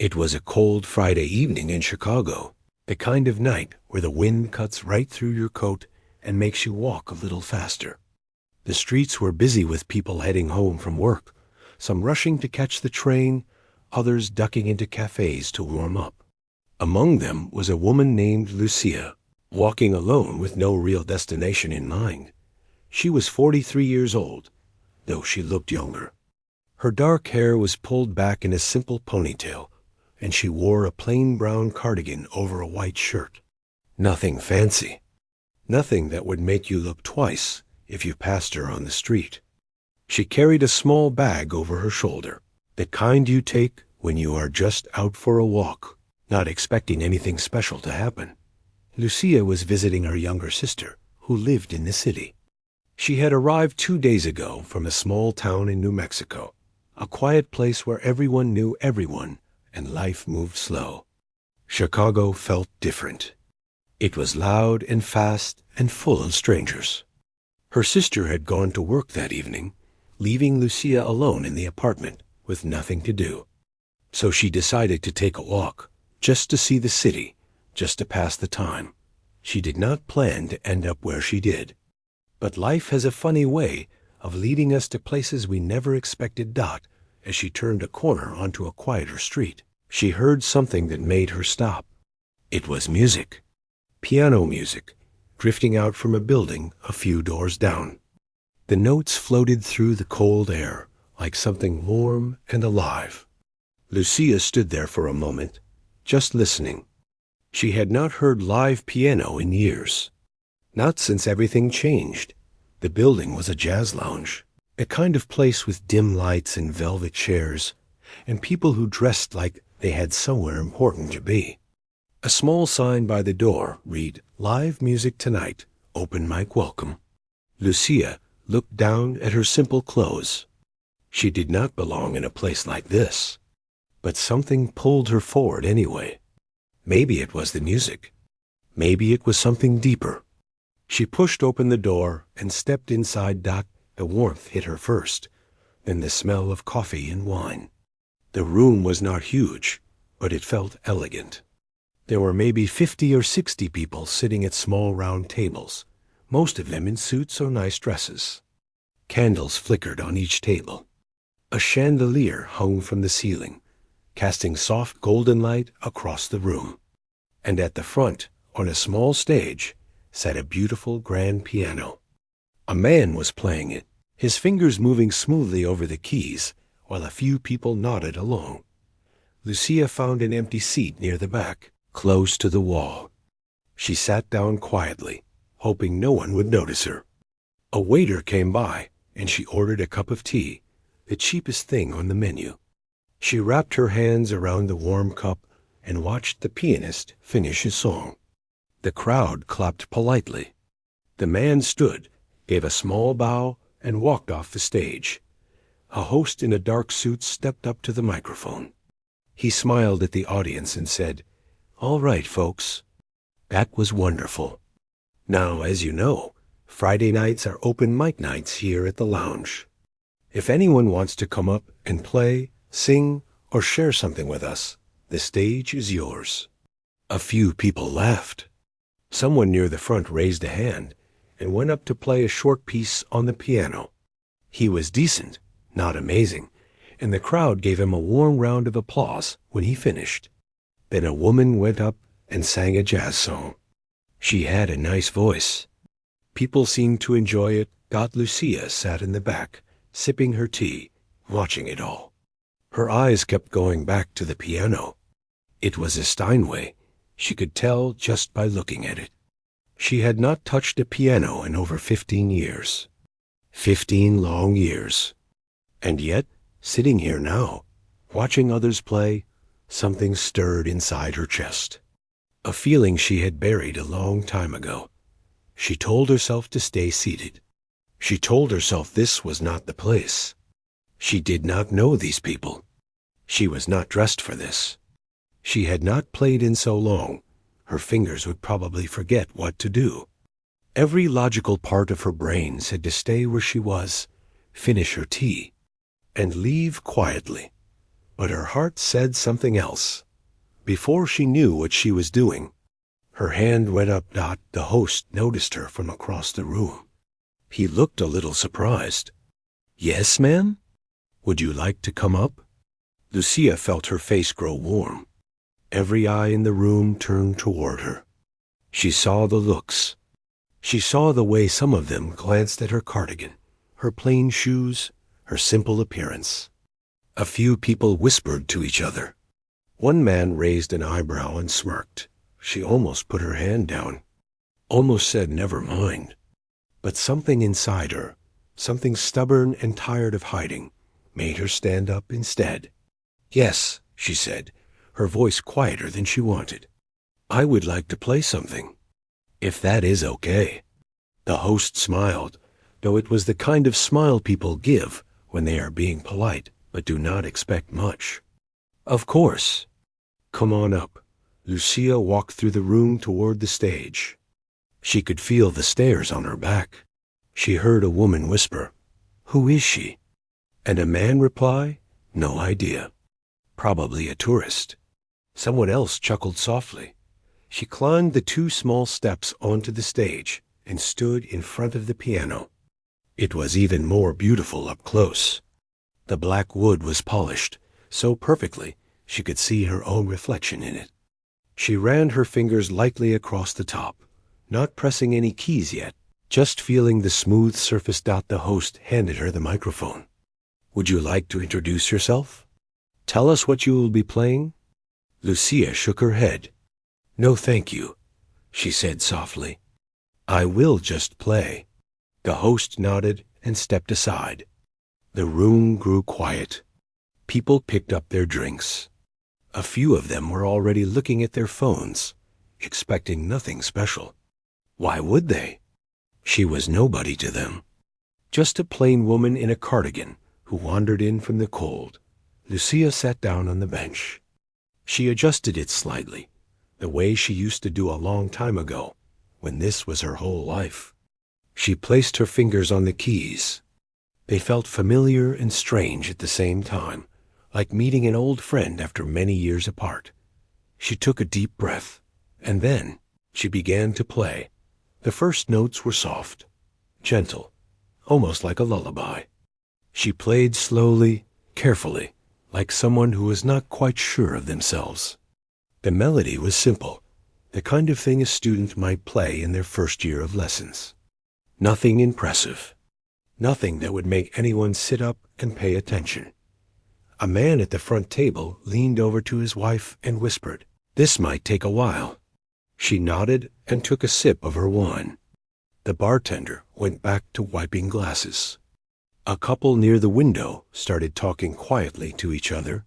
It was a cold Friday evening in Chicago, the kind of night where the wind cuts right through your coat and makes you walk a little faster. The streets were busy with people heading home from work, some rushing to catch the train, others ducking into cafes to warm up. Among them was a woman named Lucia, walking alone with no real destination in mind. She was 43 years old, though she looked younger. Her dark hair was pulled back in a simple ponytail, and she wore a plain brown cardigan over a white shirt. Nothing fancy. Nothing that would make you look twice if you passed her on the street. She carried a small bag over her shoulder, the kind you take when you are just out for a walk, not expecting anything special to happen. Lucia was visiting her younger sister, who lived in the city. She had arrived 2 days ago from a small town in New Mexico, a quiet place where everyone knew everyone and life moved slow. Chicago felt different. It was loud and fast and full of strangers. Her sister had gone to work that evening, leaving Lucia alone in the apartment with nothing to do. So she decided to take a walk, just to see the city, just to pass the time. She did not plan to end up where she did. But life has a funny way of leading us to places we never expected. As she turned a corner onto a quieter street, she heard something that made her stop. It was music. Piano music, drifting out from a building a few doors down. The notes floated through the cold air like something warm and alive. Lucia stood there for a moment, just listening. She had not heard live piano in years. Not since everything changed. The building was a jazz lounge, a kind of place with dim lights and velvet chairs, and people who dressed like they had somewhere important to be. A small sign by the door read, "Live music tonight, open mic welcome." Lucia looked down at her simple clothes. She did not belong in a place like this, but something pulled her forward anyway. Maybe it was the music. Maybe it was something deeper. She pushed open the door and stepped inside. The warmth hit her first, then the smell of coffee and wine. The room was not huge, but it felt elegant. There were maybe 50 or 60 people sitting at small round tables, most of them in suits or nice dresses. Candles flickered on each table. A chandelier hung from the ceiling, casting soft golden light across the room. And at the front, on a small stage, sat a beautiful grand piano. A man was playing it, his fingers moving smoothly over the keys, while a few people nodded along. Lucia found an empty seat near the back, close to the wall. She sat down quietly, hoping no one would notice her. A waiter came by, and she ordered a cup of tea, the cheapest thing on the menu. She wrapped her hands around the warm cup and watched the pianist finish his song. The crowd clapped politely. The man stood, gave a small bow, and walked off the stage. A host in a dark suit stepped up to the microphone. He smiled at the audience and said, "All right, folks." That was wonderful. Now, as you know, Friday nights are open mic nights here at the lounge. If anyone wants to come up and play, sing, or share something with us, the stage is yours. A few people laughed. Someone near the front raised a hand and went up to play a short piece on the piano. He was decent, not amazing, and the crowd gave him a warm round of applause when he finished. Then a woman went up and sang a jazz song. She had a nice voice. People seemed to enjoy it. Lucia sat in the back, sipping her tea, watching it all. Her eyes kept going back to the piano. It was a Steinway. She could tell just by looking at it. She had not touched a piano in over 15 years. 15 long years. And yet, sitting here now, watching others play, something stirred inside her chest. A feeling she had buried a long time ago. She told herself to stay seated. She told herself this was not the place. She did not know these people. She was not dressed for this. She had not played in so long, her fingers would probably forget what to do. Every logical part of her brain said to stay where she was, finish her tea, and leave quietly. But her heart said something else. Before she knew what she was doing, her hand went up. The host noticed her from across the room. He looked a little surprised. "Yes, ma'am? Would you like to come up?" Lucia felt her face grow warm. Every eye in the room turned toward her. She saw the looks. She saw the way some of them glanced at her cardigan, her plain shoes, her simple appearance. A few people whispered to each other. One man raised an eyebrow and smirked. She almost put her hand down, almost said never mind. But something inside her, something stubborn and tired of hiding, made her stand up instead. "Yes," she said, her voice quieter than she wanted. "I would like to play something, if that is okay." The host smiled, though it was the kind of smile people give when they are being polite but do not expect much. "Of course. Come on up." Lucia walked through the room toward the stage. She could feel the stares on her back. She heard a woman whisper, "Who is she?" And a man reply, "No idea. Probably a tourist." Someone else chuckled softly. She climbed the 2 small steps onto the stage and stood in front of the piano. It was even more beautiful up close. The black wood was polished so perfectly she could see her own reflection in it. She ran her fingers lightly across the top, not pressing any keys yet, just feeling the smooth surface. The host handed her the microphone. "Would you like to introduce yourself? Tell us what you will be playing?" Lucia shook her head. "No, thank you," she said softly. "I will just play." The host nodded and stepped aside. The room grew quiet. People picked up their drinks. A few of them were already looking at their phones, expecting nothing special. Why would they? She was nobody to them. Just a plain woman in a cardigan who wandered in from the cold. Lucia sat down on the bench. She adjusted it slightly, the way she used to do a long time ago, when this was her whole life. She placed her fingers on the keys. They felt familiar and strange at the same time, like meeting an old friend after many years apart. She took a deep breath, and then she began to play. The first notes were soft, gentle, almost like a lullaby. She played slowly, carefully, like someone who was not quite sure of themselves. The melody was simple, the kind of thing a student might play in their first year of lessons. Nothing impressive. Nothing that would make anyone sit up and pay attention. A man at the front table leaned over to his wife and whispered, "This might take a while." She nodded and took a sip of her wine. The bartender went back to wiping glasses. A couple near the window started talking quietly to each other,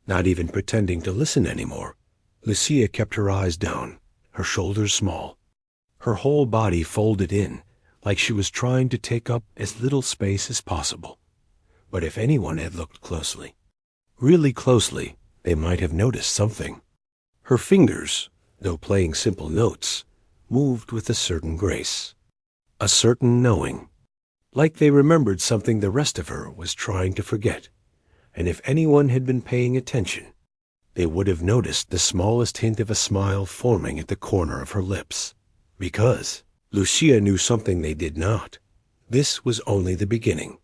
not even pretending to listen anymore. Lucia kept her eyes down, her shoulders small, her whole body folded in, like she was trying to take up as little space as possible. But if anyone had looked closely, really closely, they might have noticed something. Her fingers, though playing simple notes, moved with a certain grace, a certain knowing, like they remembered something the rest of her was trying to forget. And if anyone had been paying attention, they would have noticed the smallest hint of a smile forming at the corner of her lips. Because Lucia knew something they did not. This was only the beginning.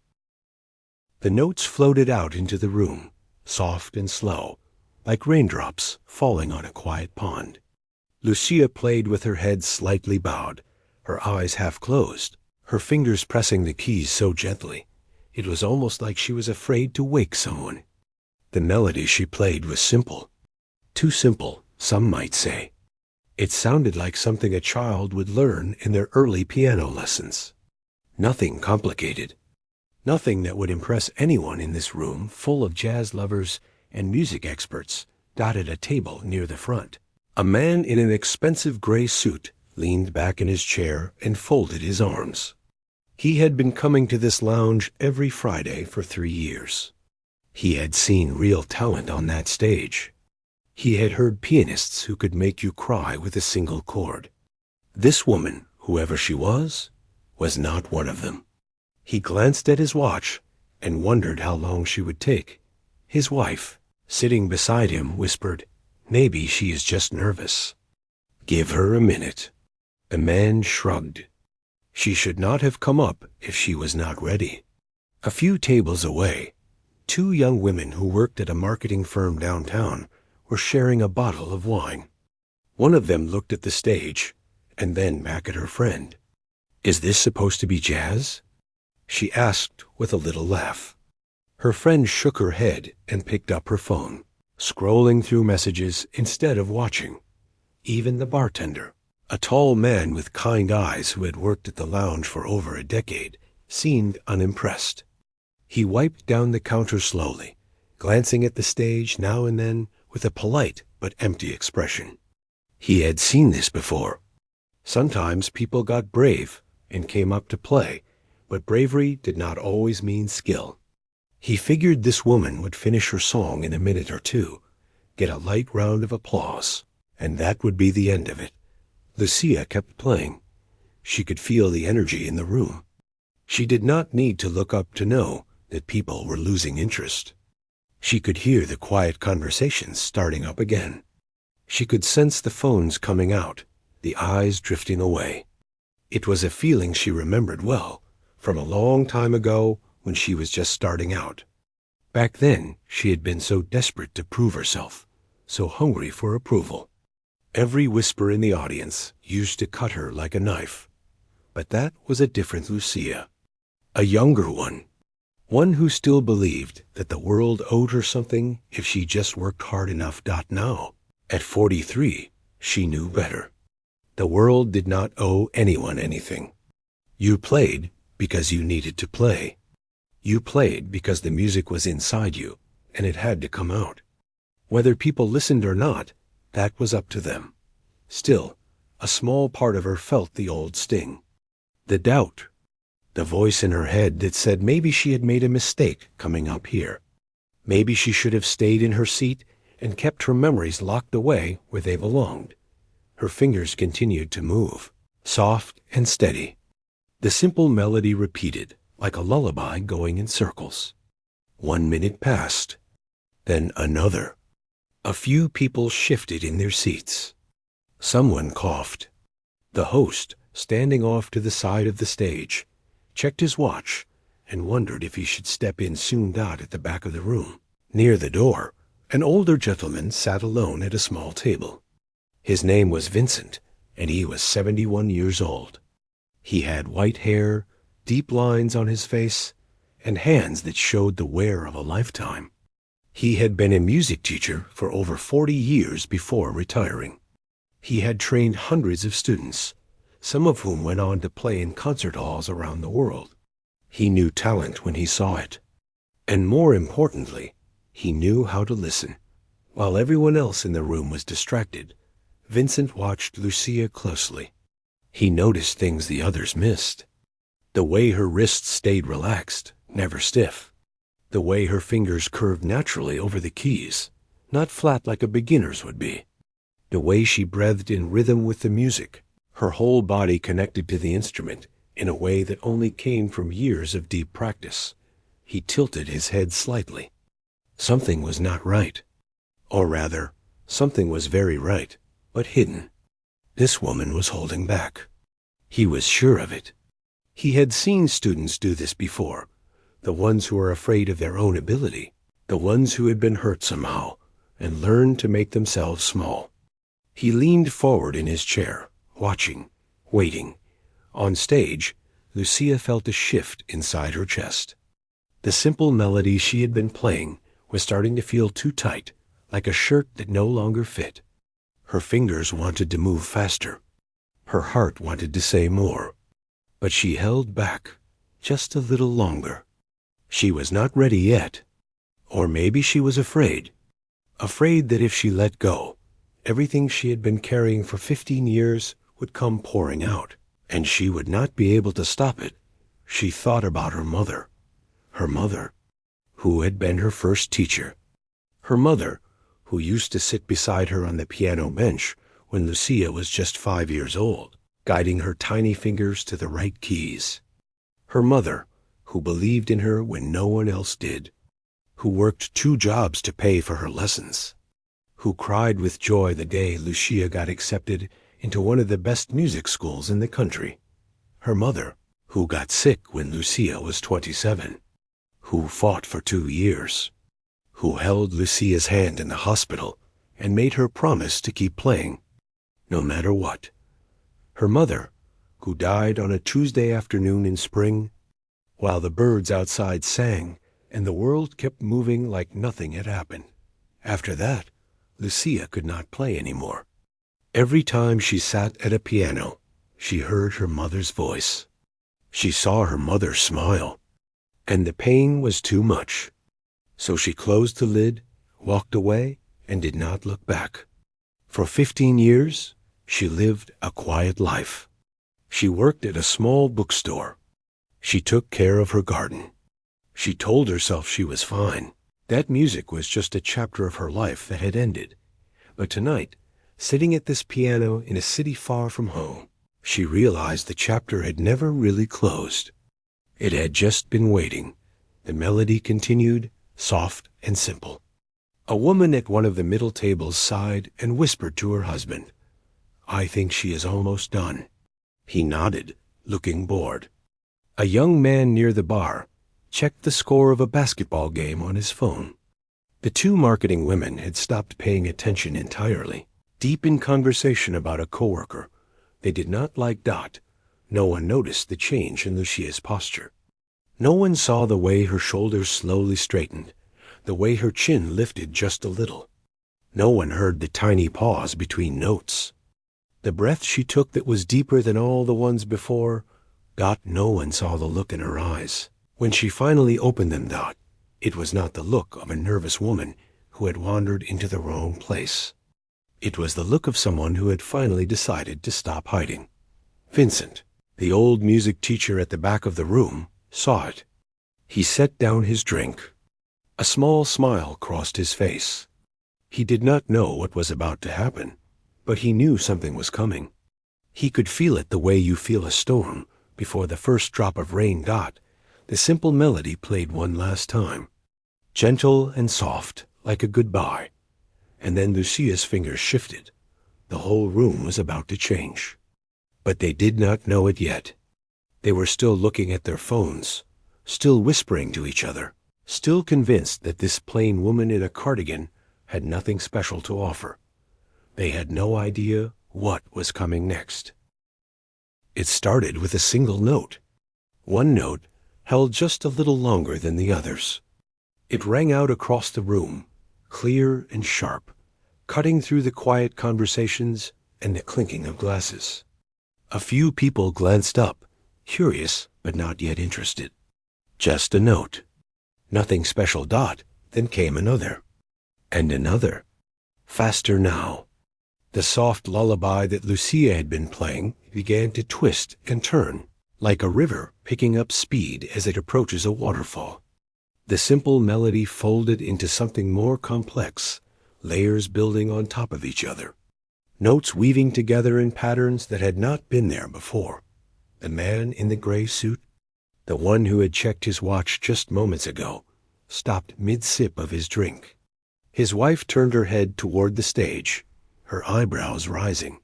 The notes floated out into the room, soft and slow, like raindrops falling on a quiet pond. Lucia played with her head slightly bowed, her eyes half closed, her fingers pressing the keys so gently, it was almost like she was afraid to wake someone. The melody she played was simple. Too simple, some might say. It sounded like something a child would learn in their early piano lessons. Nothing complicated. Nothing that would impress anyone in this room full of jazz lovers and music experts dotted a table near the front. A man in an expensive gray suit leaned back in his chair and folded his arms. He had been coming to this lounge every Friday for 3 years. He had seen real talent on that stage. He had heard pianists who could make you cry with a single chord. This woman, whoever she was not one of them. He glanced at his watch and wondered how long she would take. His wife, Sitting beside him whispered, "Maybe she is just nervous. Give her a minute." The man shrugged. She should not have come up if she was not ready. A few tables away, two young women who worked at a marketing firm downtown were sharing a bottle of wine. One of them looked at the stage and then back at her friend. "Is this supposed to be jazz?" she asked with a little laugh. Her friend shook her head and picked up her phone, scrolling through messages instead of watching. Even the bartender, a tall man with kind eyes who had worked at the lounge for over a decade, seemed unimpressed. He wiped down the counter slowly, glancing at the stage now and then with a polite but empty expression. He had seen this before. Sometimes people got brave and came up to play, but bravery did not always mean skill. He figured this woman would finish her song in a minute or two, get a light round of applause, and that would be the end of it. Lucia kept playing. She could feel the energy in the room. She did not need to look up to know that people were losing interest. She could hear the quiet conversations starting up again. She could sense the phones coming out, the eyes drifting away. It was a feeling she remembered well, from a long time ago when she was just starting out. Back then, she had been so desperate to prove herself, so hungry for approval. Every whisper in the audience used to cut her like a knife. But that was a different Lucia. A younger one who still believed that the world owed her something if she just worked hard enough. Now, at 43, she knew better. The world did not owe anyone anything. You played because you needed to play. You played because the music was inside you, and it had to come out. Whether people listened or not, that was up to them. Still, a small part of her felt the old sting. The doubt. The voice in her head that said maybe she had made a mistake coming up here. Maybe she should have stayed in her seat and kept her memories locked away where they belonged. Her fingers continued to move, soft and steady. The simple melody repeated, like a lullaby going in circles. 1 minute passed, then another. A few people shifted in their seats. Someone coughed. The host, standing off to the side of the stage, checked his watch and wondered if he should step in soon. At the back of the room, near the door, an older gentleman sat alone at a small table. His name was Vincent, and he was 71 years old. He had white hair, deep lines on his face, and hands that showed the wear of a lifetime. He had been a music teacher for over 40 years before retiring. He had trained hundreds of students, some of whom went on to play in concert halls around the world. He knew talent when he saw it. And more importantly, he knew how to listen. While everyone else in the room was distracted, Vincent watched Lucia closely. He noticed things the others missed. The way her wrists stayed relaxed, never stiff. The way her fingers curved naturally over the keys, not flat like a beginner's would be. The way she breathed in rhythm with the music, her whole body connected to the instrument in a way that only came from years of deep practice. He tilted his head slightly. Something was not right. Or rather, something was very right, but hidden. This woman was holding back. He was sure of it. He had seen students do this before, the ones who were afraid of their own ability, the ones who had been hurt somehow and learned to make themselves small. He leaned forward in his chair, watching, waiting. On stage, Lucia felt a shift inside her chest. The simple melody she had been playing was starting to feel too tight, like a shirt that no longer fit. Her fingers wanted to move faster. Her heart wanted to say more. But she held back, just a little longer. She was not ready yet. Or maybe she was afraid. Afraid that if she let go, everything she had been carrying for 15 years would come pouring out, and she would not be able to stop it. She thought about her mother, who had been her first teacher, her mother, who used to sit beside her on the piano bench when Lucia was just 5 years old, guiding her tiny fingers to the right keys, her mother, who believed in her when no one else did, who worked 2 jobs to pay for her lessons, who cried with joy the day Lucia got accepted into one of the best music schools in the country, her mother, who got sick when Lucia was 27, who fought for 2 years, who held Lucia's hand in the hospital and made her promise to keep playing, no matter what, her mother, who died on a Tuesday afternoon in spring, while the birds outside sang and the world kept moving like nothing had happened. After that, Lucia could not play anymore. Every time she sat at a piano, she heard her mother's voice. She saw her mother smile, and the pain was too much. So she closed the lid, walked away, and did not look back. For 15 years, she lived a quiet life. She worked at a small bookstore. She took care of her garden. She told herself she was fine. That music was just a chapter of her life that had ended. But tonight, sitting at this piano in a city far from home, she realized the chapter had never really closed. It had just been waiting. The melody continued, soft and simple. A woman at one of the middle tables sighed and whispered to her husband, "I think she is almost done." He nodded, looking bored. A young man near the bar checked the score of a basketball game on his phone. The 2 marketing women had stopped paying attention entirely, deep in conversation about a coworker. They did not like Dot. No one noticed the change in Lucia's posture. No one saw the way her shoulders slowly straightened, the way her chin lifted just a little. No one heard the tiny pause between notes, the breath she took that was deeper than all the ones before. No one saw the look in her eyes. When she finally opened them, it was not the look of a nervous woman who had wandered into the wrong place. It was the look of someone who had finally decided to stop hiding. Vincent, the old music teacher at the back of the room, saw it. He set down his drink. A small smile crossed his face. He did not know what was about to happen, but he knew something was coming. He could feel it the way you feel a storm before the first drop of rain. The simple melody played one last time, gentle and soft, like a goodbye. And then Lucia's fingers shifted. The whole room was about to change. But they did not know it yet. They were still looking at their phones, still whispering to each other, still convinced that this plain woman in a cardigan had nothing special to offer. They had no idea what was coming next. It started with a single note. One note held just a little longer than the others. It rang out across the room, clear and sharp, cutting through the quiet conversations and the clinking of glasses. A few people glanced up, curious but not yet interested. Just a note. Nothing special. Then came another. And another. Faster now. The soft lullaby that Lucia had been playing began to twist and turn, like a river picking up speed as it approaches a waterfall. The simple melody folded into something more complex, layers building on top of each other, notes weaving together in patterns that had not been there before. The man in the gray suit, the one who had checked his watch just moments ago, stopped mid-sip of his drink. His wife turned her head toward the stage, her eyebrows rising.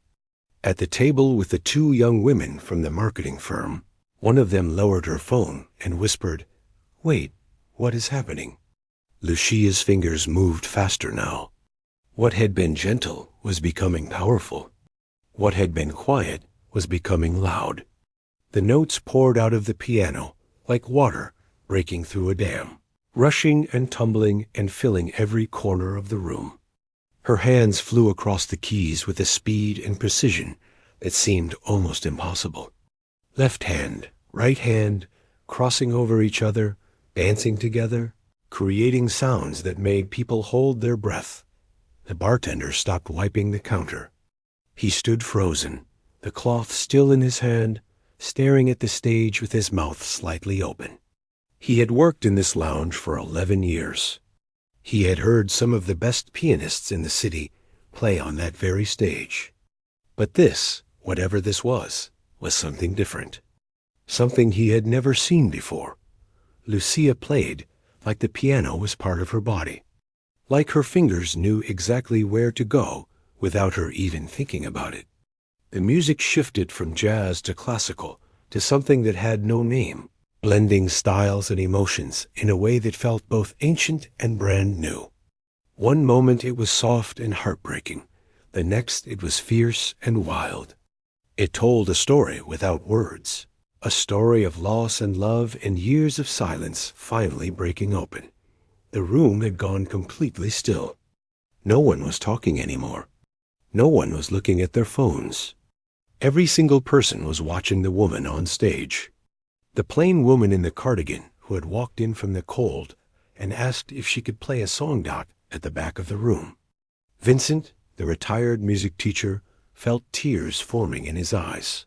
At the table with the 2 young women from the marketing firm, one of them lowered her phone and whispered, "Wait, what is happening?" Lucia's fingers moved faster now. What had been gentle was becoming powerful. What had been quiet was becoming loud. The notes poured out of the piano like water breaking through a dam, rushing and tumbling and filling every corner of the room. Her hands flew across the keys with a speed and precision that seemed almost impossible. Left hand, right hand, crossing over each other, dancing together, creating sounds that made people hold their breath. The bartender stopped wiping the counter. He stood frozen, the cloth still in his hand, staring at the stage with his mouth slightly open. He had worked in this lounge for 11 years. He had heard some of the best pianists in the city play on that very stage. But this, whatever this was something different. Something he had never seen before. Lucia played like the piano was part of her body, like her fingers knew exactly where to go without her even thinking about it. The music shifted from jazz to classical, to something that had no name, blending styles and emotions in a way that felt both ancient and brand new. One moment it was soft and heartbreaking, the next it was fierce and wild. It told a story without words, a story of loss and love and years of silence finally breaking open. The room had gone completely still. No one was talking anymore. No one was looking at their phones. Every single person was watching the woman on stage. The plain woman in the cardigan who had walked in from the cold and asked if she could play a song dot at the back of the room. Vincent, the retired music teacher, felt tears forming in his eyes.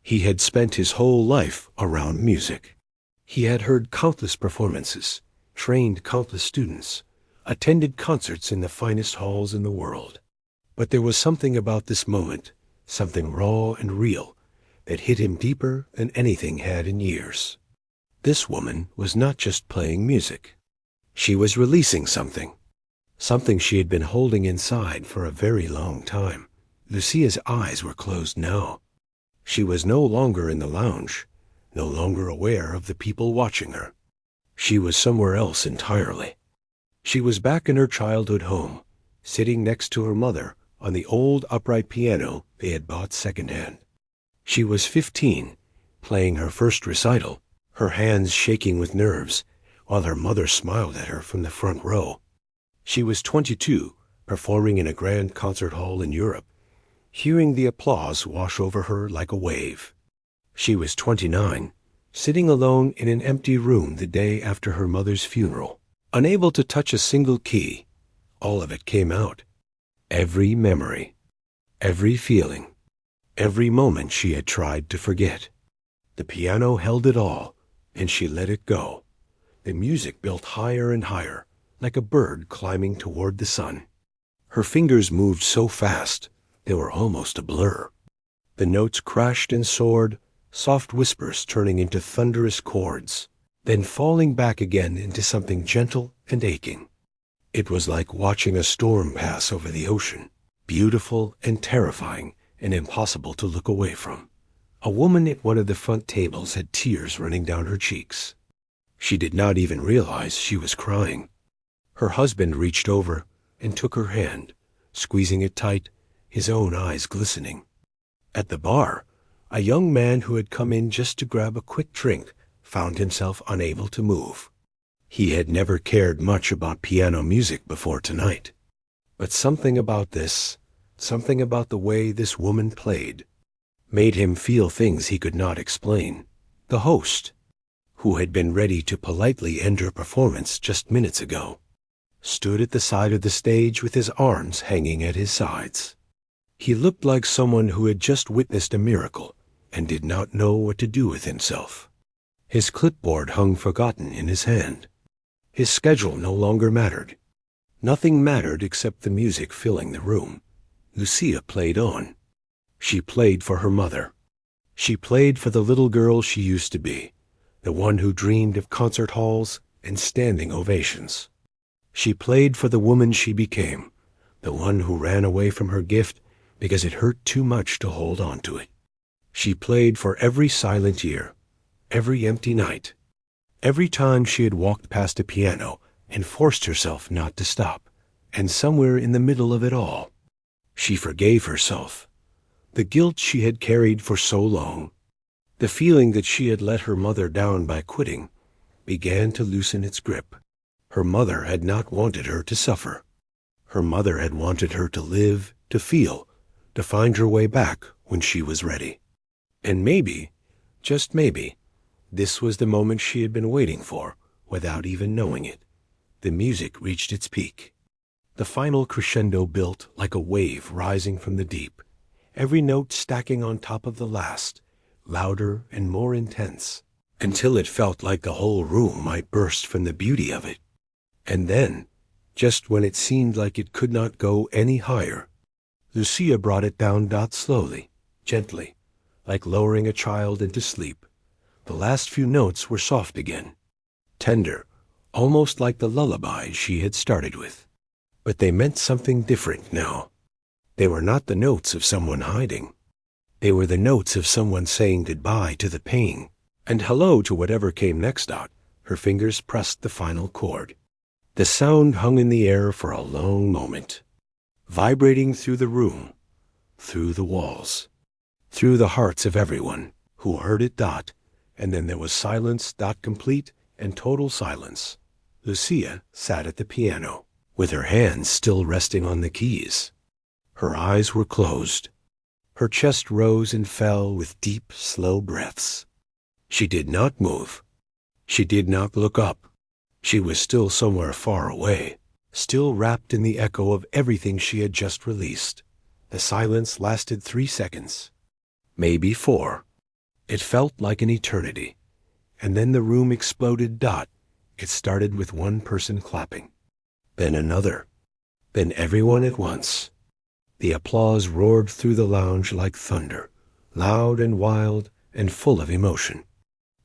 He had spent his whole life around music. He had heard countless performances, trained countless students, attended concerts in the finest halls in the world. But there was something about this moment, something raw and real, that hit him deeper than anything had in years. This woman was not just playing music. She was releasing something she had been holding inside for a very long time. Lucia's eyes were closed now. She was no longer in the lounge, no longer aware of the people watching her. She was somewhere else entirely. She was back in her childhood home, sitting next to her mother on the old upright piano they had bought secondhand. She was 15, playing her first recital, her hands shaking with nerves, while her mother smiled at her from the front row. She was 22, performing in a grand concert hall in Europe, hearing the applause wash over her like a wave. She was 29, sitting alone in an empty room the day after her mother's funeral, unable to touch a single key. All of it came out. Every memory, every feeling, every moment she had tried to forget. The piano held it all, and she let it go. The music built higher and higher, like a bird climbing toward the sun. Her fingers moved so fast, they were almost a blur. The notes crashed and soared, soft whispers turning into thunderous chords, then falling back again into something gentle and aching. It was like watching a storm pass over the ocean, beautiful and terrifying and impossible to look away from. A woman at one of the front tables had tears running down her cheeks. She did not even realize she was crying. Her husband reached over and took her hand, squeezing it tight, his own eyes glistening. At the bar, a young man who had come in just to grab a quick drink found himself unable to move. He had never cared much about piano music before tonight. But something about this, something about the way this woman played, made him feel things he could not explain. The host, who had been ready to politely end her performance just minutes ago, stood at the side of the stage with his arms hanging at his sides. He looked like someone who had just witnessed a miracle and did not know what to do with himself. His clipboard hung forgotten in his hand. His schedule no longer mattered. Nothing mattered except the music filling the room. Lucia played on. She played for her mother. She played for the little girl she used to be, the one who dreamed of concert halls and standing ovations. She played for the woman she became, the one who ran away from her gift because it hurt too much to hold on to it. She played for every silent year, every empty night, every time she had walked past a piano and forced herself not to stop. And somewhere in the middle of it all, she forgave herself. The guilt she had carried for so long, the feeling that she had let her mother down by quitting, began to loosen its grip. Her mother had not wanted her to suffer. Her mother had wanted her to live, to feel, to find her way back when she was ready. And maybe, just maybe, this was the moment she had been waiting for, without even knowing it. The music reached its peak. The final crescendo built like a wave rising from the deep, every note stacking on top of the last, louder and more intense, until it felt like the whole room might burst from the beauty of it. And then, just when it seemed like it could not go any higher, Lucia brought it down slowly, gently, like lowering a child into sleep. The last few notes were soft again, tender, almost like the lullabies she had started with. But they meant something different now. They were not the notes of someone hiding. They were the notes of someone saying goodbye to the pain and hello to whatever came next out. Her fingers pressed the final chord. The sound hung in the air for a long moment, vibrating through the room, through the walls, through the hearts of everyone who heard it. And then there was silence. Complete and total silence. Lucia sat at the piano, with her hands still resting on the keys. Her eyes were closed. Her chest rose and fell with deep, slow breaths. She did not move. She did not look up. She was still somewhere far away, still wrapped in the echo of everything she had just released. The silence lasted 3 seconds, maybe 4. It felt like an eternity. And then the room exploded. It started with one person clapping, then another, then everyone at once. The applause roared through the lounge like thunder, loud and wild and full of emotion.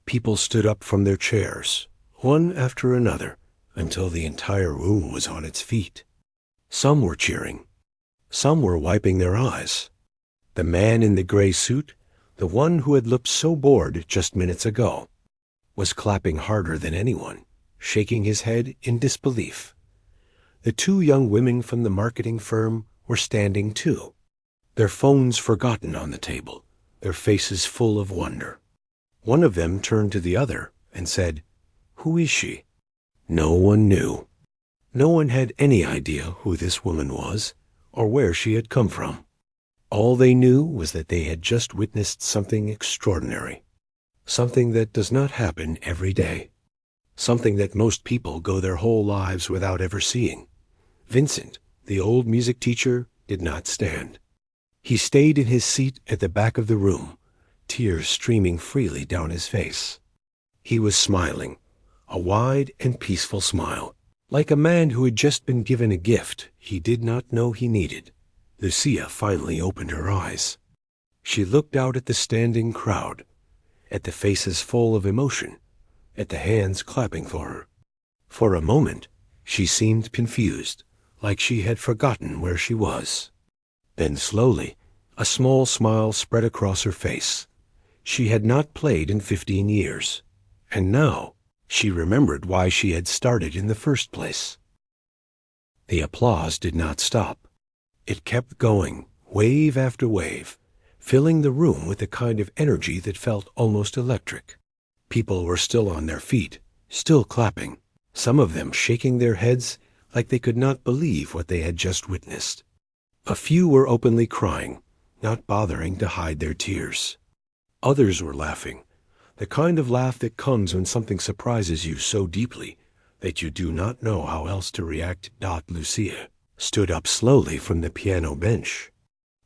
People stood up from their chairs, one after another, until the entire room was on its feet. Some were cheering. Some were wiping their eyes. The man in the gray suit, the one who had looked so bored just minutes ago, was clapping harder than anyone, shaking his head in disbelief. The 2 young women from the marketing firm were standing too, their phones forgotten on the table, their faces full of wonder. One of them turned to the other and said, "Who is she?" No one knew. No one had any idea who this woman was or where she had come from. All they knew was that they had just witnessed something extraordinary, something that does not happen every day, something that most people go their whole lives without ever seeing. Vincent, the old music teacher, did not stand. He stayed in his seat at the back of the room, tears streaming freely down his face. He was smiling, a wide and peaceful smile, like a man who had just been given a gift he did not know he needed. Lucia finally opened her eyes. She looked out at the standing crowd, at the faces full of emotion, at the hands clapping for her. For a moment, she seemed confused, like she had forgotten where she was. Then slowly, a small smile spread across her face. She had not played in 15 years, and now she remembered why she had started in the first place. The applause did not stop. It kept going, wave after wave, filling the room with a kind of energy that felt almost electric. People were still on their feet, still clapping, some of them shaking their heads like they could not believe what they had just witnessed. A few were openly crying, not bothering to hide their tears. Others were laughing, the kind of laugh that comes when something surprises you so deeply that you do not know how else to react. Lucia stood up slowly from the piano bench.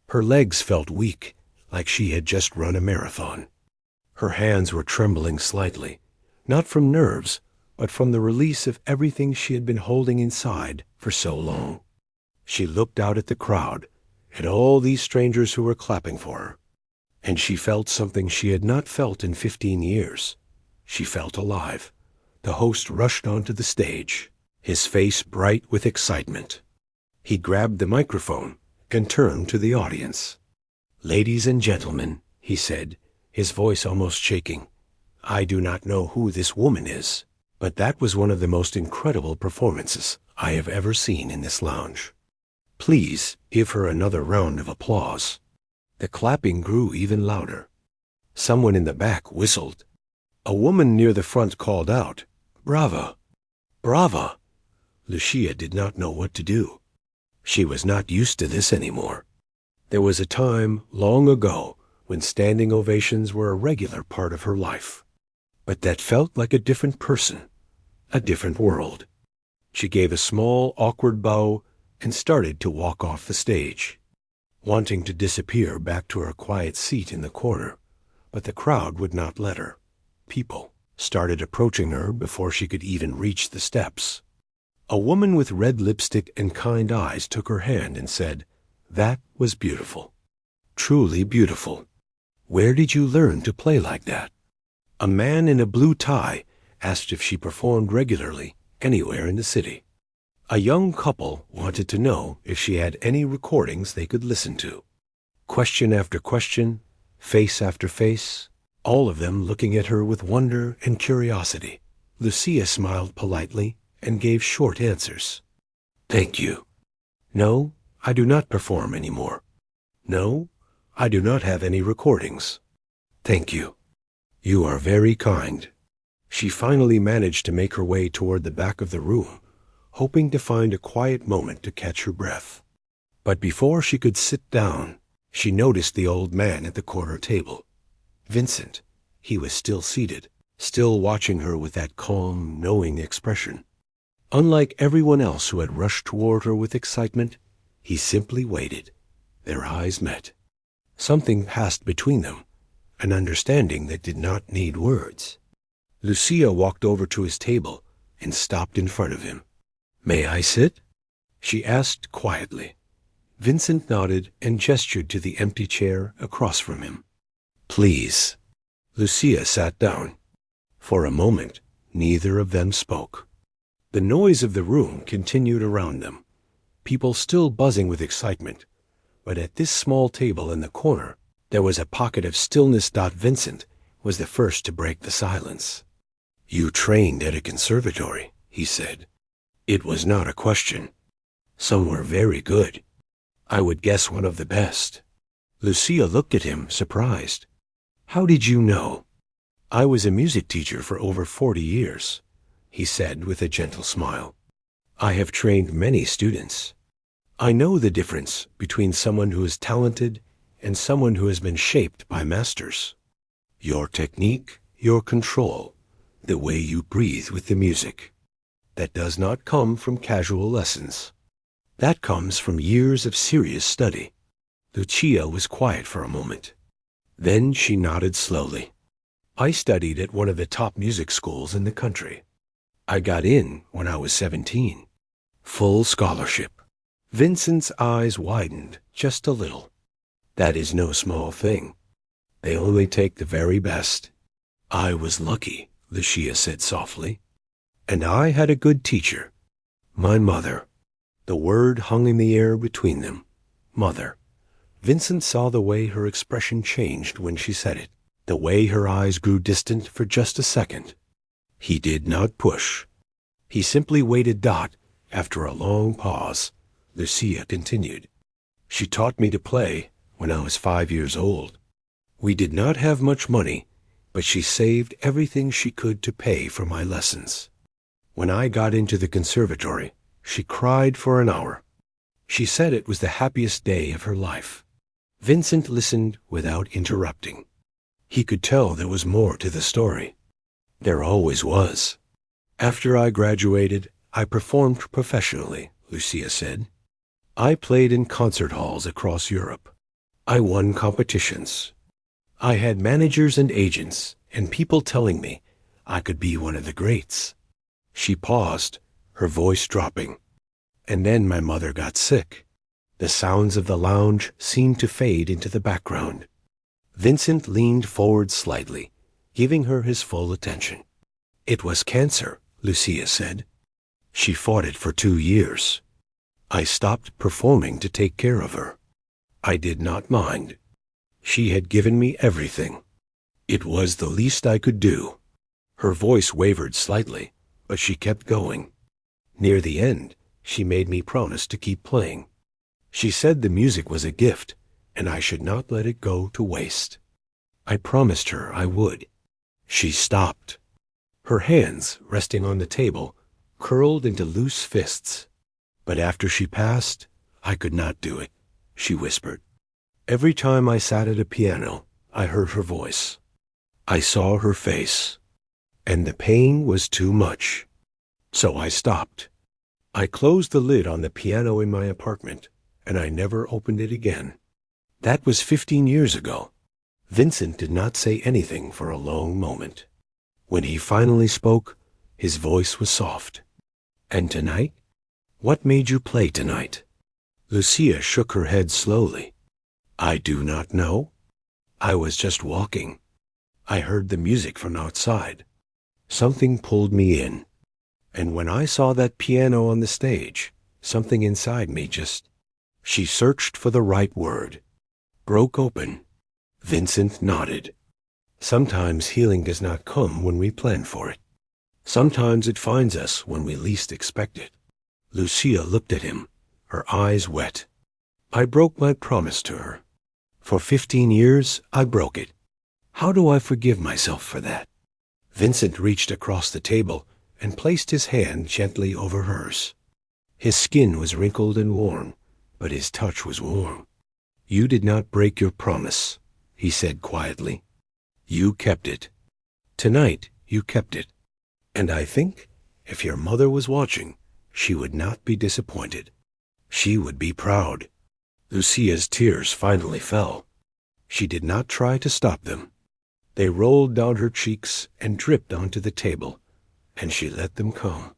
Her legs felt weak, like she had just run a marathon. Her hands were trembling slightly, not from nerves, but from the release of everything she had been holding inside for so long. She looked out at the crowd, at all these strangers who were clapping for her, and she felt something she had not felt in 15 years. She felt alive. The host rushed onto the stage, his face bright with excitement. He grabbed the microphone and turned to the audience. "Ladies and gentlemen," he said, his voice almost shaking, "I do not know who this woman is, but that was one of the most incredible performances I have ever seen in this lounge. Please give her another round of applause." The clapping grew even louder. Someone in the back whistled. A woman near the front called out, "Brava! Brava!" Lucia did not know what to do. She was not used to this anymore. There was a time, long ago, when standing ovations were a regular part of her life. But that felt like a different person, a different world. She gave a small, awkward bow and started to walk off the stage, wanting to disappear back to her quiet seat in the corner, but the crowd would not let her. People started approaching her before she could even reach the steps. A woman with red lipstick and kind eyes took her hand and said, "That was beautiful. Truly beautiful. Where did you learn to play like that?" A man in a blue tie asked if she performed regularly anywhere in the city. A young couple wanted to know if she had any recordings they could listen to. Question after question, face after face, all of them looking at her with wonder and curiosity. Lucia smiled politely and gave short answers. Thank you. No, I do not perform anymore. No, I do not have any recordings. Thank you. You are very kind. She finally managed to make her way toward the back of the room, hoping to find a quiet moment to catch her breath. But before she could sit down, she noticed the old man at the corner table. Vincent. He was still seated, still watching her with that calm, knowing expression. Unlike everyone else who had rushed toward her with excitement, he simply waited. Their eyes met. Something passed between them, an understanding that did not need words. Lucia walked over to his table and stopped in front of him. May I sit? She asked quietly. Vincent nodded and gestured to the empty chair across from him. Please. Lucia sat down. For a moment, neither of them spoke. The noise of the room continued around them, people still buzzing with excitement. But at this small table in the corner, there was a pocket of stillness. Vincent was the first to break the silence. You trained at a conservatory, he said. It was not a question. Some were very good. I would guess one of the best. Lucia looked at him, surprised. How did you know? I was a music teacher for over 40 years, he said with a gentle smile. I have trained many students. I know the difference between someone who is talented and someone who has been shaped by masters. Your technique, your control, the way you breathe with the music. That does not come from casual lessons. That comes from years of serious study. Lucia was quiet for a moment. Then she nodded slowly. I studied at one of the top music schools in the country. I got in when I was 17. Full scholarship. Vincent's eyes widened just a little. That is no small thing. They only take the very best. I was lucky, Lucia said softly. And I had a good teacher. My mother. The word hung in the air between them. Mother. Vincent saw the way her expression changed when she said it, the way her eyes grew distant for just a second. He did not push. He simply waited. After a long pause, Lucia continued. She taught me to play when I was 5 years old. We did not have much money, but she saved everything she could to pay for my lessons. When I got into the conservatory, she cried for an hour. She said it was the happiest day of her life. Vincent listened without interrupting. He could tell there was more to the story. There always was. After I graduated, I performed professionally, Lucia said. I played in concert halls across Europe. I won competitions. I had managers and agents and people telling me I could be one of the greats. She paused, her voice dropping. And then my mother got sick. The sounds of the lounge seemed to fade into the background. Vincent leaned forward slightly, giving her his full attention. It was cancer, Lucia said. She fought it for 2 years. I stopped performing to take care of her. I did not mind. She had given me everything. It was the least I could do. Her voice wavered slightly, but she kept going. Near the end, she made me promise to keep playing. She said the music was a gift, and I should not let it go to waste. I promised her I would. She stopped. Her hands, resting on the table, curled into loose fists. But after she passed, I could not do it, she whispered. Every time I sat at a piano, I heard her voice. I saw her face, and the pain was too much. So I stopped. I closed the lid on the piano in my apartment, and I never opened it again. That was 15 years ago. Vincent did not say anything for a long moment. When he finally spoke, his voice was soft. And tonight? What made you play tonight? Lucia shook her head slowly. I do not know. I was just walking. I heard the music from outside. Something pulled me in. And when I saw that piano on the stage, something inside me just... She searched for the right word. Broke open. Vincent nodded. Sometimes healing does not come when we plan for it. Sometimes it finds us when we least expect it. Lucia looked at him, her eyes wet. I broke my promise to her. For 15 years, I broke it. How do I forgive myself for that? Vincent reached across the table and placed his hand gently over hers. His skin was wrinkled and worn, but his touch was warm. You did not break your promise, he said quietly. You kept it. Tonight, you kept it. And I think, if your mother was watching, she would not be disappointed. She would be proud. Lucia's tears finally fell. She did not try to stop them. They rolled down her cheeks and dripped onto the table, and she let them come.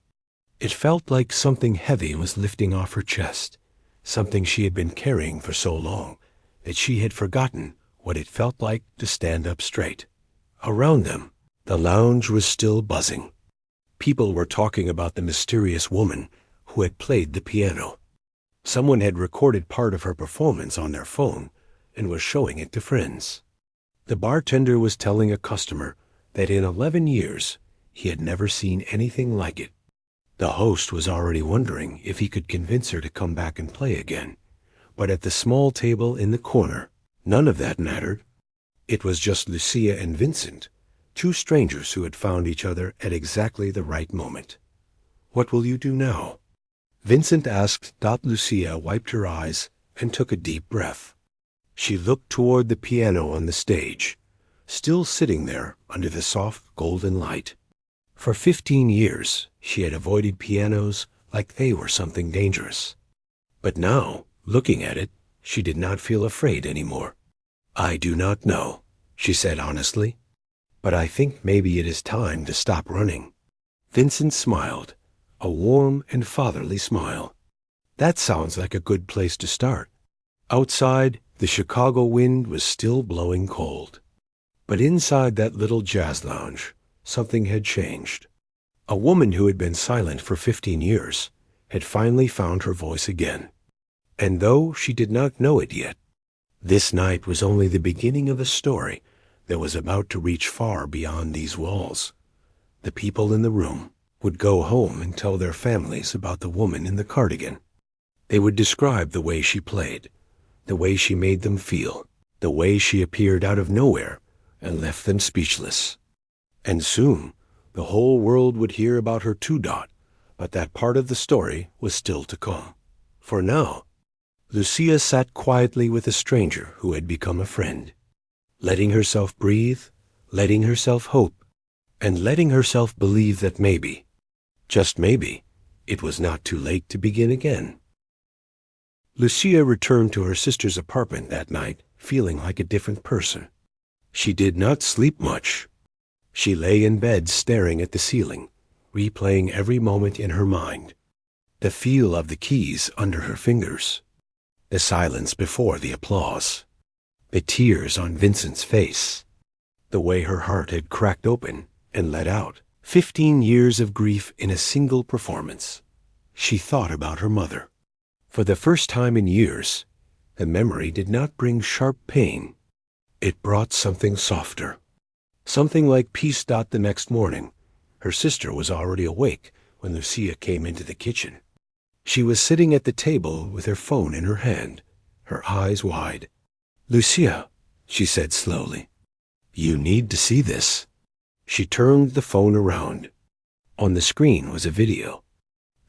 It felt like something heavy was lifting off her chest, something she had been carrying for so long that she had forgotten what it felt like to stand up straight. Around them, the lounge was still buzzing. People were talking about the mysterious woman who had played the piano. Someone had recorded part of her performance on their phone and was showing it to friends. The bartender was telling a customer that in 11 years he had never seen anything like it. The host was already wondering if he could convince her to come back and play again. But at the small table in the corner, none of that mattered. It was just Lucia and Vincent, two strangers who had found each other at exactly the right moment. What will you do now? Vincent asked. Lucia wiped her eyes and took a deep breath. She looked toward the piano on the stage, still sitting there under the soft golden light. For 15 years, she had avoided pianos like they were something dangerous. But now, looking at it, she did not feel afraid anymore. I do not know, she said honestly, but I think maybe it is time to stop running. Vincent smiled, a warm and fatherly smile. That sounds like a good place to start. Outside, the Chicago wind was still blowing cold. But inside that little jazz lounge, something had changed. A woman who had been silent for 15 years had finally found her voice again. And though she did not know it yet, this night was only the beginning of a story that was about to reach far beyond these walls. The people in the room would go home and tell their families about the woman in the cardigan. They would describe the way she played, the way she made them feel, the way she appeared out of nowhere and left them speechless. And soon, the whole world would hear about her too. But that part of the story was still to come. For now, Lucia sat quietly with a stranger who had become a friend, letting herself breathe, letting herself hope, and letting herself believe that maybe, just maybe, it was not too late to begin again. Lucia returned to her sister's apartment that night, feeling like a different person. She did not sleep much. She lay in bed staring at the ceiling, replaying every moment in her mind. The feel of the keys under her fingers, the silence before the applause, the tears on Vincent's face, the way her heart had cracked open and let out 15 years of grief in a single performance. She thought about her mother. For the first time in years, the memory did not bring sharp pain. It brought something softer. Something like peace. The next morning, her sister was already awake when Lucia came into the kitchen. She was sitting at the table with her phone in her hand, her eyes wide. Lucia, she said slowly, you need to see this. She turned the phone around. On the screen was a video.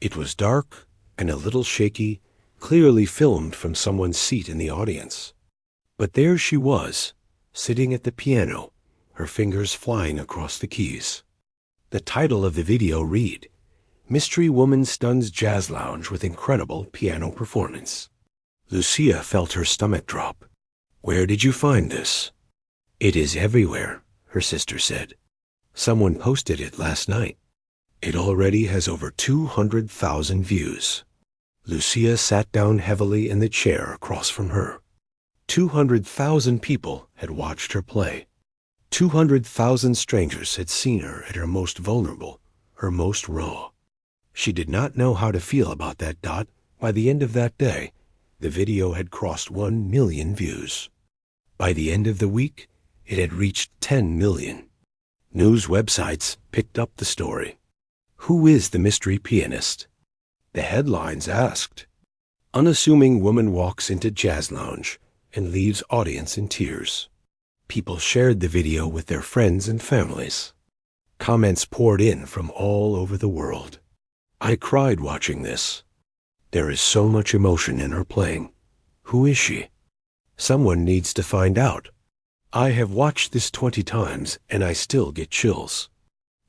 It was dark and a little shaky, clearly filmed from someone's seat in the audience. But there she was, sitting at the piano, her fingers flying across the keys. The title of the video read, Mystery Woman Stuns Jazz Lounge with Incredible Piano Performance. Lucia felt her stomach drop. Where did you find this? It is everywhere, her sister said. Someone posted it last night. It already has over 200,000 views. Lucia sat down heavily in the chair across from her. 200,000 people had watched her play. 200,000 strangers had seen her at her most vulnerable, her most raw. She did not know how to feel about that. By the end of that day, the video had crossed 1 million views. By the end of the week, it had reached 10 million. News websites picked up the story. Who is the mystery pianist? The headlines asked. Unassuming woman walks into jazz lounge and leaves audience in tears. People shared the video with their friends and families. Comments poured in from all over the world. I cried watching this. There is so much emotion in her playing. Who is she? Someone needs to find out. I have watched this 20 times and I still get chills.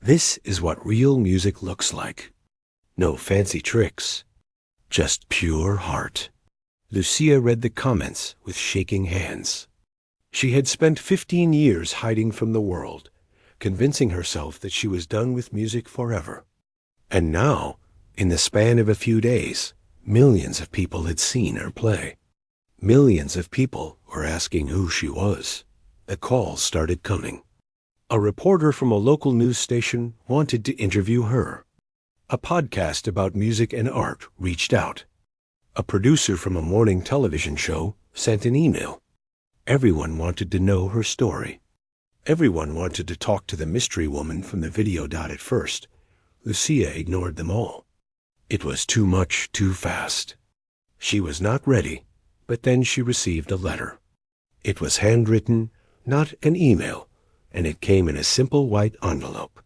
This is what real music looks like. No fancy tricks. Just pure heart. Lucia read the comments with shaking hands. She had spent 15 years hiding from the world, convincing herself that she was done with music forever. And now, in the span of a few days, millions of people had seen her play. Millions of people were asking who she was. The calls started coming. A reporter from a local news station wanted to interview her. A podcast about music and art reached out. A producer from a morning television show sent an email. Everyone wanted to know her story. Everyone wanted to talk to the mystery woman from the video. At first, Lucia ignored them all. It was too much too fast. She was not ready, but then she received a letter. It was handwritten, not an email, and it came in a simple white envelope.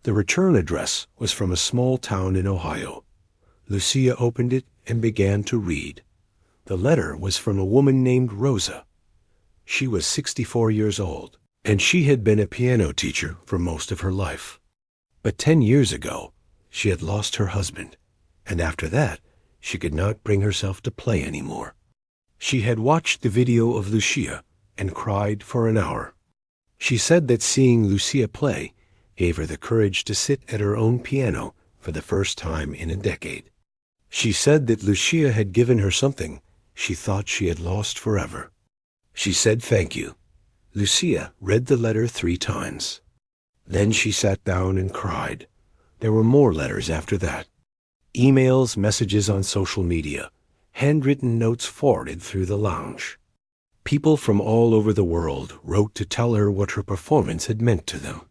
The return address was from a small town in Ohio. Lucia opened it and began to read. The letter was from a woman named Rosa. She was 64 years old, and she had been a piano teacher for most of her life. But 10 years ago, she had lost her husband, and after that, she could not bring herself to play anymore. She had watched the video of Lucia and cried for an hour. She said that seeing Lucia play gave her the courage to sit at her own piano for the first time in a decade. She said that Lucia had given her something she thought she had lost forever. She said thank you. Lucia read the letter 3 times. Then she sat down and cried. There were more letters after that. Emails, messages on social media, handwritten notes forwarded through the lounge. People from all over the world wrote to tell her what her performance had meant to them.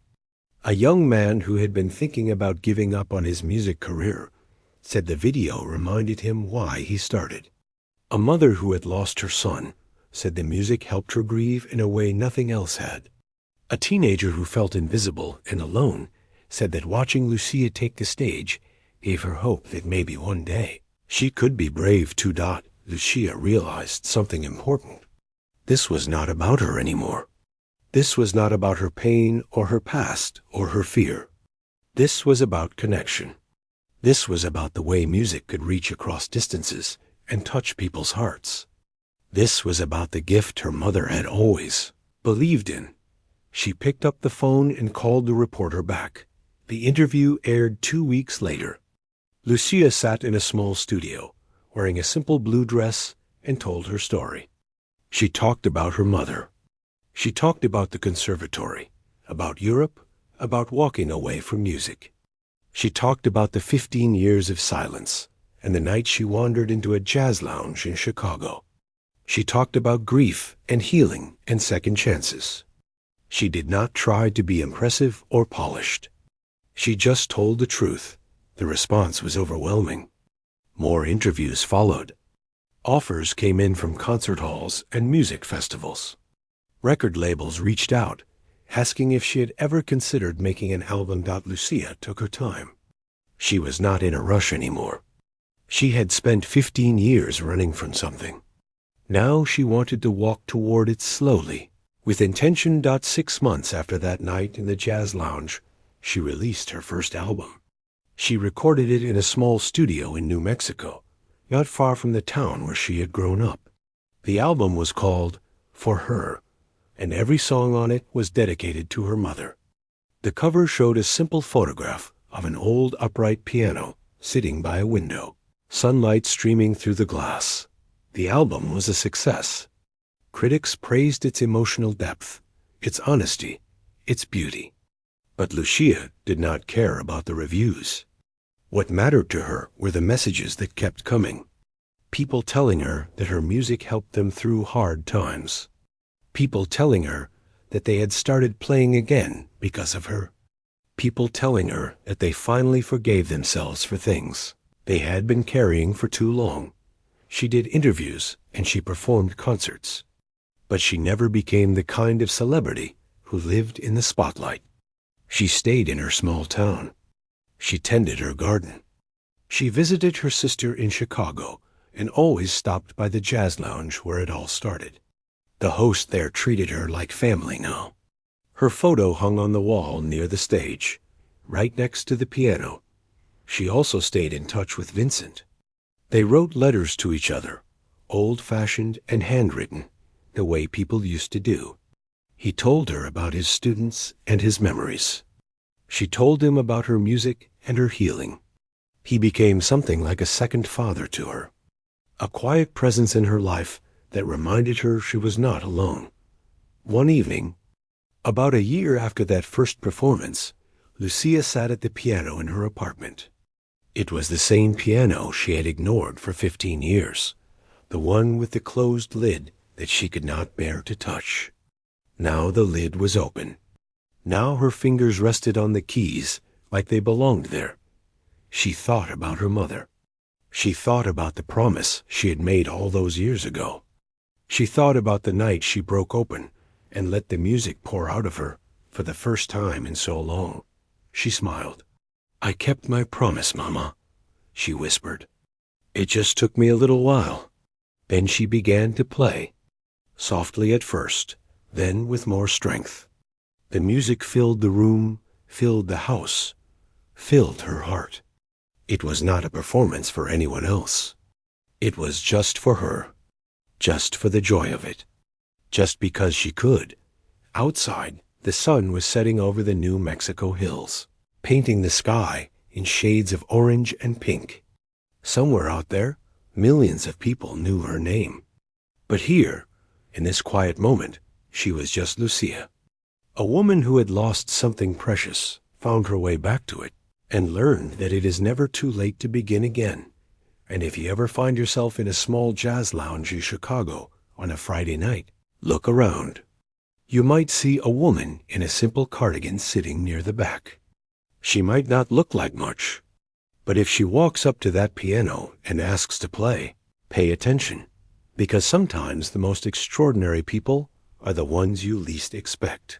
A young man who had been thinking about giving up on his music career said the video reminded him why he started. A mother who had lost her son said the music helped her grieve in a way nothing else had. A teenager who felt invisible and alone said that watching Lucia take the stage gave her hope that maybe one day she could be brave too. Lucia realized something important. This was not about her anymore. This was not about her pain or her past or her fear. This was about connection. This was about the way music could reach across distances and touch people's hearts. This was about the gift her mother had always believed in. She picked up the phone and called the reporter back. The interview aired 2 weeks later. Lucia sat in a small studio, wearing a simple blue dress, and told her story. She talked about her mother. She talked about the conservatory, about Europe, about walking away from music. She talked about the 15 years of silence and the night she wandered into a jazz lounge in Chicago. She talked about grief and healing and second chances. She did not try to be impressive or polished. She just told the truth. The response was overwhelming. More interviews followed. Offers came in from concert halls and music festivals. Record labels reached out, asking if she had ever considered making an album. Lucia took her time. She was not in a rush anymore. She had spent 15 years running from something. Now she wanted to walk toward it slowly, with intention. 6 months after that night in the jazz lounge, she released her first album. She recorded it in a small studio in New Mexico, not far from the town where she had grown up. The album was called For Her, and every song on it was dedicated to her mother. The cover showed a simple photograph of an old upright piano sitting by a window, sunlight streaming through the glass. The album was a success. Critics praised its emotional depth, its honesty, its beauty. But Lucia did not care about the reviews. What mattered to her were the messages that kept coming. People telling her that her music helped them through hard times. People telling her that they had started playing again because of her. People telling her that they finally forgave themselves for things they had been carrying for too long. She did interviews and she performed concerts, but she never became the kind of celebrity who lived in the spotlight. She stayed in her small town. She tended her garden. She visited her sister in Chicago and always stopped by the jazz lounge where it all started. The host there treated her like family now. Her photo hung on the wall near the stage, right next to the piano. She also stayed in touch with Vincent. They wrote letters to each other, old-fashioned and handwritten, the way people used to do. He told her about his students and his memories. She told him about her music and her healing. He became something like a second father to her, a quiet presence in her life that reminded her she was not alone. One evening, about a year after that first performance, Lucia sat at the piano in her apartment. It was the same piano she had ignored for 15 years, the one with the closed lid that she could not bear to touch. Now the lid was open. Now her fingers rested on the keys like they belonged there. She thought about her mother. She thought about the promise she had made all those years ago. She thought about the night she broke open and let the music pour out of her for the first time in so long. She smiled. "I kept my promise, Mama," she whispered. "It just took me a little while." Then she began to play, softly at first, then with more strength. The music filled the room, filled the house, filled her heart. It was not a performance for anyone else. It was just for her, just for the joy of it, just because she could. Outside, the sun was setting over the New Mexico hills, painting the sky in shades of orange and pink. Somewhere out there, millions of people knew her name. But here, in this quiet moment, she was just Lucia. A woman who had lost something precious, found her way back to it, and learned that it is never too late to begin again. And if you ever find yourself in a small jazz lounge in Chicago on a Friday night, look around. You might see a woman in a simple cardigan sitting near the back. She might not look like much, but if she walks up to that piano and asks to play, pay attention, because sometimes the most extraordinary people are the ones you least expect.